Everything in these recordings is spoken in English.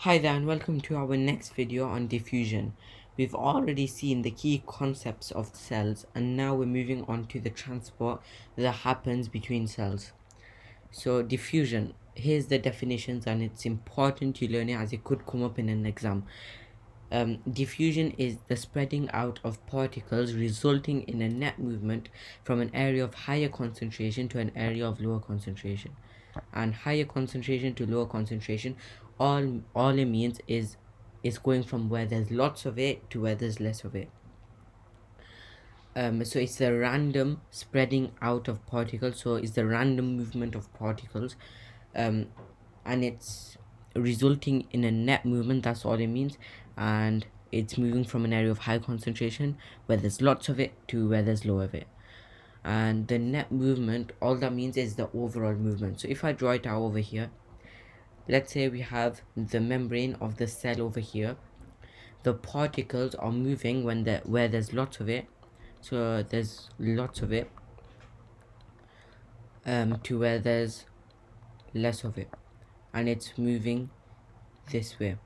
Hi there and welcome to our next video on diffusion. We've already seen the key concepts of cells and now we're moving on to the transport that happens between cells. So diffusion, here's the definitions and it's important you learn it as it could come up in an exam. Diffusion is the spreading out of particles resulting in a net movement from an area of higher concentration to an area of lower concentration. And higher concentration to lower concentration, all it means is going from where there's lots of it to where there's less of it. So it's the random spreading out of particles, so it's the random movement of particles, and it's resulting in a net movement. That's all it means. And it's moving from an area of high concentration where there's lots of it to where there's low of it. And the net movement, all that means is the overall movement. So if I draw it out over here, let's say we have the membrane of the cell over here. The particles are moving where there's lots of it, so there's lots of it, to where there's less of it, and it's moving this way.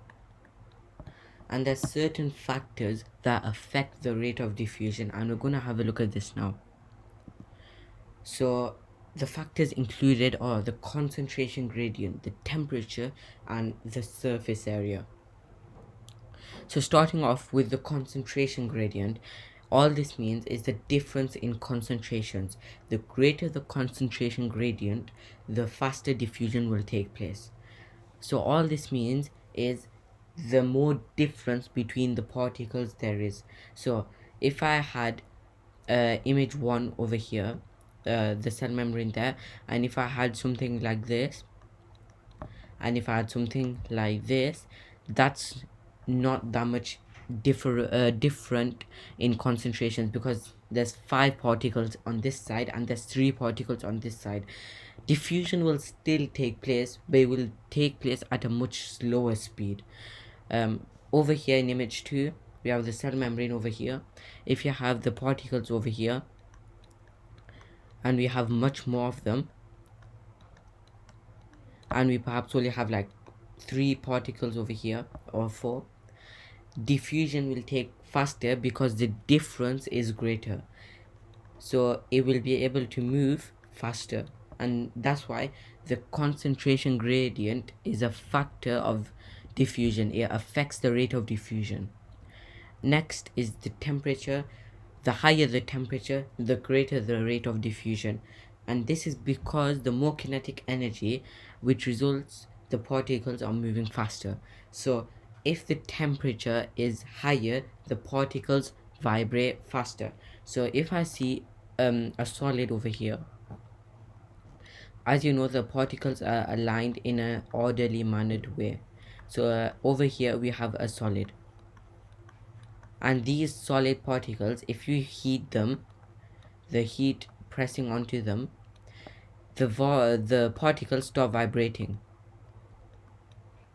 And there's certain factors that affect the rate of diffusion, and we're going to have a look at this now. So the factors included are the concentration gradient, the temperature, and the surface area. So starting off with the concentration gradient, all this means is the difference in concentrations. The greater the concentration gradient, the faster diffusion will take place. So all this means is the more difference between the particles there is. So if I had image 1 over here, the cell membrane there, and if I had something like this, and if I had something like this, that's not that much different in concentrations, because there's 5 particles on this side and there's 3 particles on this side. Diffusion will still take place, but it will take place at a much slower speed. Over here in image 2, we have the cell membrane over here. If you have the particles over here, and we have much more of them, and we perhaps only have like 3 particles over here or 4, diffusion will take faster because the difference is greater, so it will be able to move faster. And that's why the concentration gradient is a factor of diffusion. It affects the rate of diffusion. Next is the temperature. The higher the temperature, the greater the rate of diffusion, and this is because the more kinetic energy, which results the particles are moving faster. So if the temperature is higher, the particles vibrate faster. So if I see a solid over here, as you know, the particles are aligned in an orderly mannered way. So over here we have a solid, and these solid particles, if you heat them, the heat pressing onto them, the particles stop vibrating.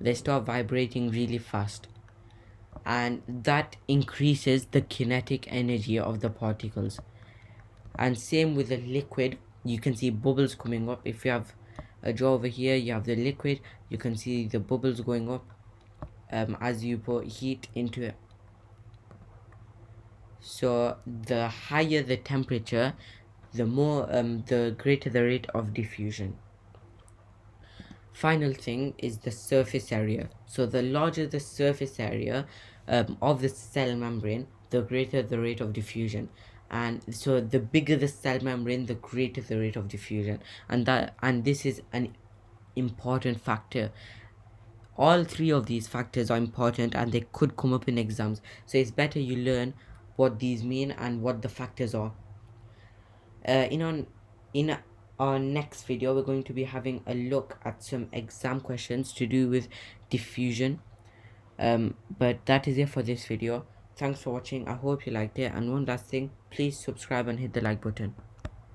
They start vibrating really fast, and that increases the kinetic energy of the particles. And same with the liquid, you can see bubbles coming up. If you have a jar over here, you have the liquid, you can see the bubbles going up as you put heat into it. So the higher the temperature, the greater the rate of diffusion. Final thing is the surface area. So the larger the surface area of the cell membrane, the greater the rate of diffusion. And so the bigger the cell membrane, the greater the rate of diffusion. And this is an important factor. All 3 of these factors are important and they could come up in exams, so it's better you learn what these mean and what the factors are. In our next video, we're going to be having a look at some exam questions to do with diffusion. But that is it for this video. Thanks for watching. I hope you liked it, and one last thing, please subscribe and hit the like button.